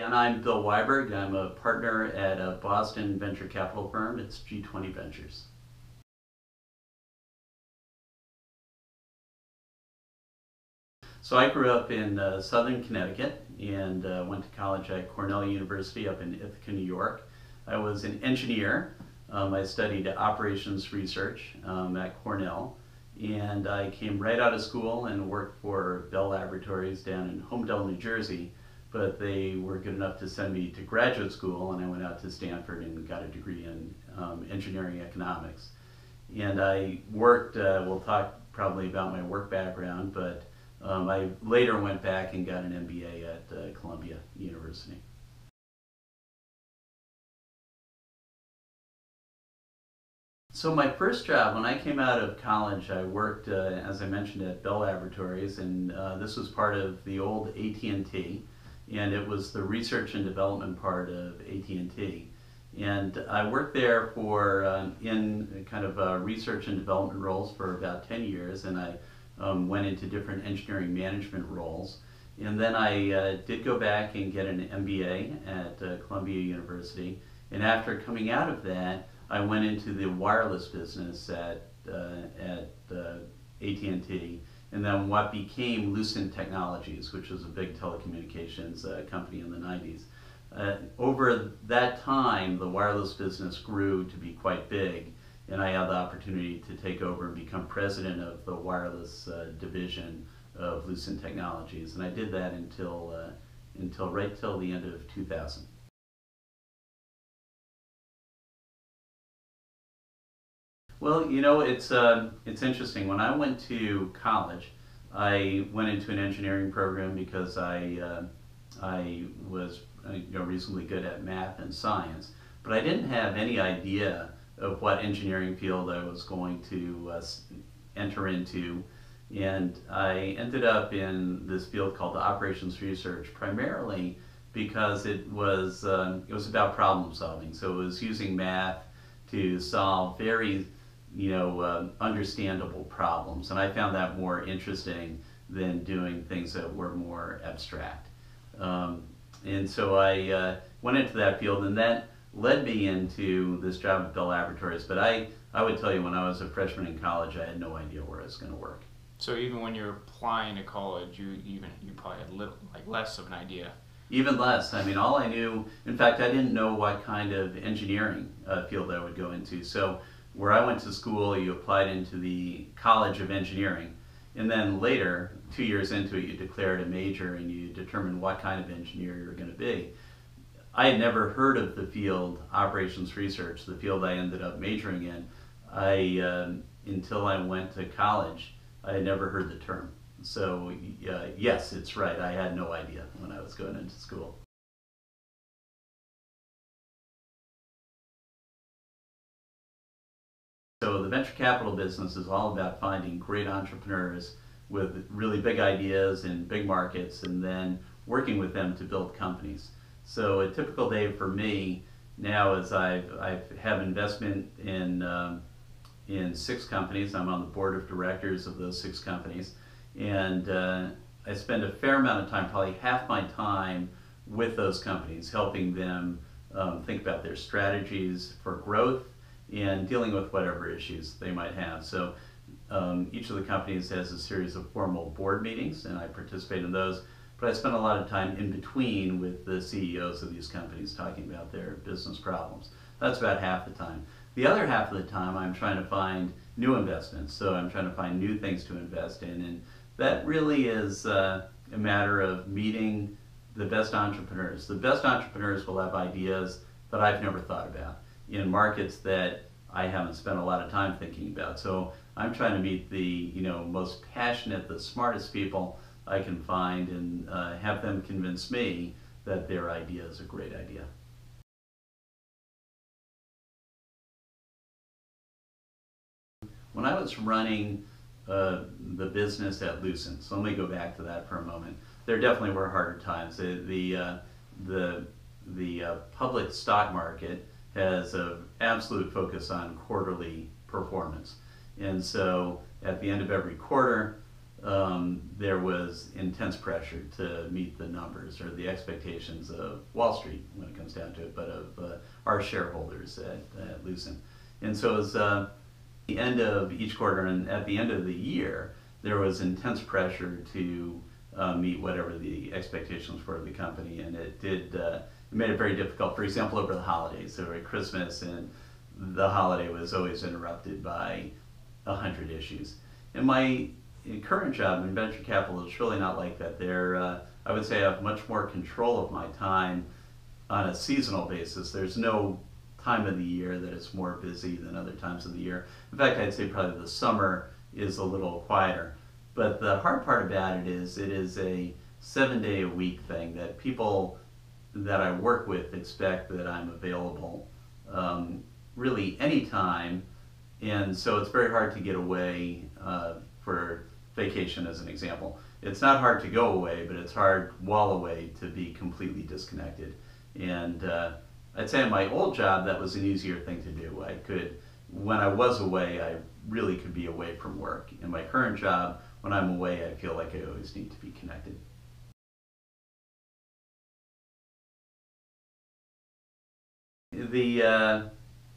And I'm Bill Wiberg. I'm a partner at a Boston venture capital firm. It's G20 Ventures. So I grew up in southern Connecticut and went to college at Cornell University up in Ithaca, New York. I was an engineer. I studied operations research at Cornell, and I came right out of school and worked for Bell Laboratories down in Homedale, New Jersey, but they were good enough to send me to graduate school, and I went out to Stanford and got a degree in engineering economics. And I worked, we'll talk probably about my work background, but I later went back and got an MBA at Columbia University. So my first job, when I came out of college, I worked, as I mentioned, at Bell Laboratories, and this was part of the old AT&T, and it was the research and development part of AT&T. And I worked there for, in kind of research and development roles for about 10 years, and I went into different engineering management roles. And then I did go back and get an MBA at Columbia University. And after coming out of that, I went into the wireless business at AT&T, and then what became Lucent Technologies, which was a big telecommunications company in the 90s. Over that time, the wireless business grew to be quite big, and I had the opportunity to take over and become president of the wireless division of Lucent Technologies, and I did that until right till the end of 2000. Well, you know, it's interesting. When I went to college, I went into an engineering program because I was reasonably good at math and science, but I didn't have any idea of what engineering field I was going to enter into, and I ended up in this field called operations research, primarily because it was about problem solving. So it was using math to solve very understandable problems, and I found that more interesting than doing things that were more abstract. And so I went into that field, and that led me into this job at Bell Laboratories. But I would tell you, when I was a freshman in college, I had no idea where I was going to work. So even when you're applying to college, you probably had less of an idea. Even less. I mean, all I knew, in fact, I didn't know what kind of engineering field I would go into. So where I went to school, you applied into the College of Engineering, and then later, 2 years into it, you declared a major and you determined what kind of engineer you were going to be. I had never heard of the field operations research, the field I ended up majoring in. Until I went to college, I had never heard the term. So yes, it's right. I had no idea when I was going into school. So the venture capital business is all about finding great entrepreneurs with really big ideas in big markets, and then working with them to build companies. So a typical day for me now is I have investment in 6 companies. I'm on the board of directors of those 6 companies, and I spend a fair amount of time, probably half my time, with those companies, helping them think about their strategies for growth and dealing with whatever issues they might have. So each of the companies has a series of formal board meetings, and I participate in those, but I spend a lot of time in between with the CEOs of these companies talking about their business problems. That's about half the time. The other half of the time, I'm trying to find new investments, so I'm trying to find new things to invest in, and that really is a matter of meeting the best entrepreneurs. The best entrepreneurs will have ideas that I've never thought about in markets that I haven't spent a lot of time thinking about. So I'm trying to meet the most passionate, the smartest people I can find, and have them convince me that their idea is a great idea. When I was running the business at Lucent, so let me go back to that for a moment. There definitely were harder times. The public stock market has an absolute focus on quarterly performance. And so at the end of every quarter, there was intense pressure to meet the numbers or the expectations of Wall Street when it comes down to it, but of our shareholders at Lucent. And so it was the end of each quarter and at the end of the year, there was intense pressure to meet whatever the expectations were of the company, and it made it very difficult. For example, over the holidays, so at Christmas, and the holiday was always interrupted by 100 issues. And my current job in venture capital is really not like that. I would say I have much more control of my time on a seasonal basis. There's no time of the year that is more busy than other times of the year. In fact, I'd say probably the summer is a little quieter. But the hard part about it is a 7-day-a-week thing that people that I work with expect that I'm available really anytime, and so it's very hard to get away for vacation, as an example. It's not hard to go away, but it's hard while away to be completely disconnected. And I'd say in my old job that was an easier thing to do. When I was away, I really could be away from work. In my current job, when I'm away, I feel like I always need to be connected.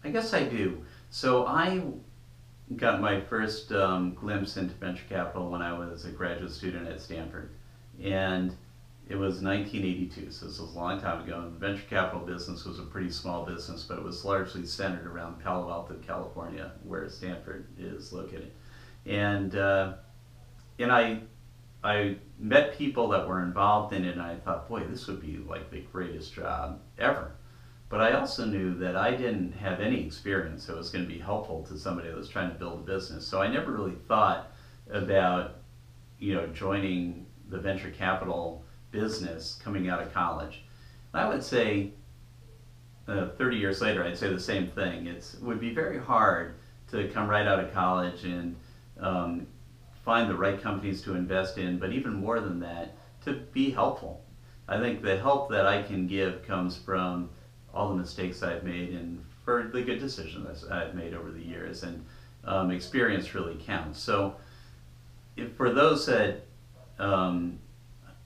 I guess I do. So I got my first glimpse into venture capital when I was a graduate student at Stanford. And it was 1982, so this was a long time ago. And the venture capital business was a pretty small business, but it was largely centered around Palo Alto, California, where Stanford is located. And I met people that were involved in it, and I thought, boy, this would be like the greatest job ever. But I also knew that I didn't have any experience that was going to be helpful to somebody that was trying to build a business. So I never really thought about, joining the venture capital business coming out of college. I would say 30 years later, I'd say the same thing. It would be very hard to come right out of college and find the right companies to invest in, but even more than that, to be helpful. I think the help that I can give comes from all the mistakes I've made and for the good decisions I've made over the years, and experience really counts. So for those that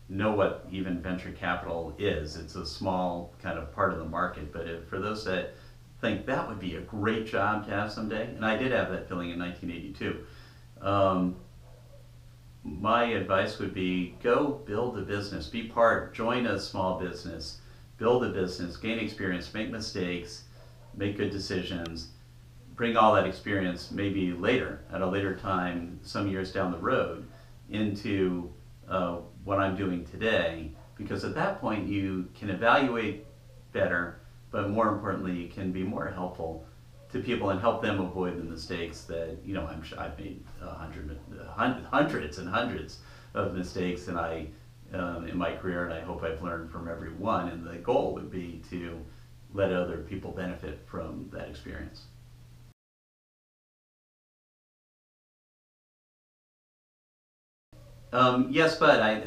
know what even venture capital is, it's a small kind of part of the market, but for those that think that would be a great job to have someday, and I did have that feeling in 1982, my advice would be go build a business, join a small business, build a business, gain experience, make mistakes, make good decisions, bring all that experience maybe later, at a later time, some years down the road, into what I'm doing today, because at that point you can evaluate better, but more importantly, can be more helpful to people and help them avoid the mistakes that, I'm sure I've made hundreds and hundreds of mistakes in my career, and I hope I've learned from every one, and the goal would be to let other people benefit from that experience. Yes, but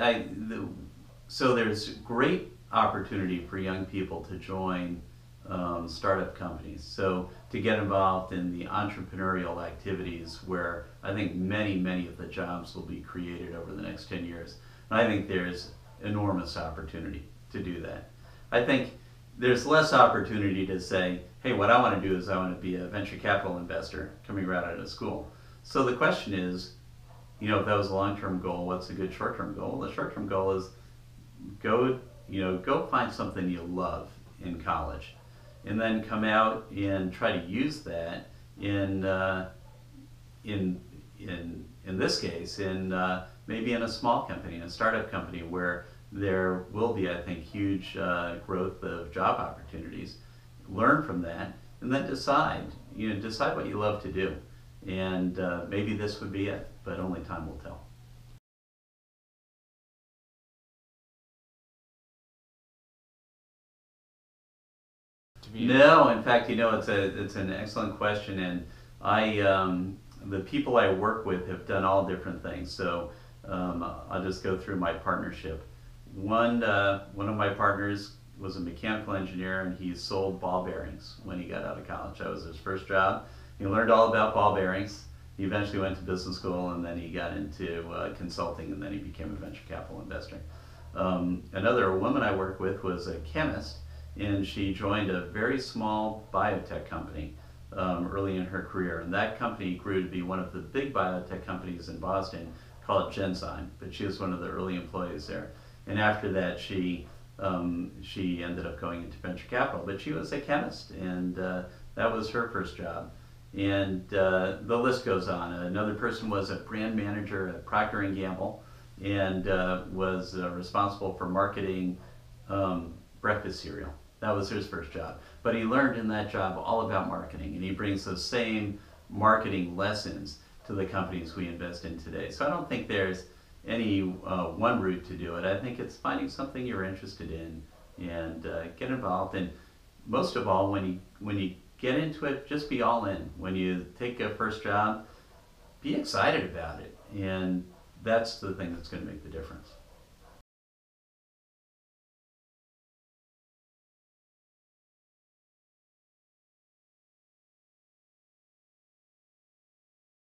so there's great opportunity for young people to join startup companies. So to get involved in the entrepreneurial activities where I think many of the jobs will be created over the next 10 years. And I think there's enormous opportunity to do that. I think there's less opportunity to say, hey, what I want to do is I want to be a venture capital investor coming right out of school. So the question is, if that was a long-term goal, what's a good short-term goal? Well, the short-term goal is go find something you love in college, and then come out and try to use that in this case, maybe in a small company, in a startup company, where there will be, I think, huge growth of job opportunities. Learn from that, and then decide what you love to do. And maybe this would be it, but only time will tell. No, in fact, it's an excellent question, and the people I work with have done all different things. So I'll just go through my partnership. One of my partners was a mechanical engineer, and he sold ball bearings when he got out of college. That was his first job. He learned all about ball bearings, He eventually went to business school, and then he got into consulting, and then he became a venture capital investor. Another woman I worked with was a chemist, and she joined a very small biotech company early in her career, and that company grew to be one of the big biotech companies in Boston called Genzyme, but she was one of the early employees there. And after that, she ended up going into venture capital, but she was a chemist, and that was her first job. And the list goes on. Another person was a brand manager at Procter & Gamble, and was responsible for marketing breakfast cereal. That was his first job. But he learned in that job all about marketing, and he brings those same marketing lessons to the companies we invest in today. So I don't think there's any one route to do it. I think it's finding something you're interested in and get involved. And most of all, when you get into it, just be all in. When you take a first job, be excited about it. And that's the thing that's going to make the difference.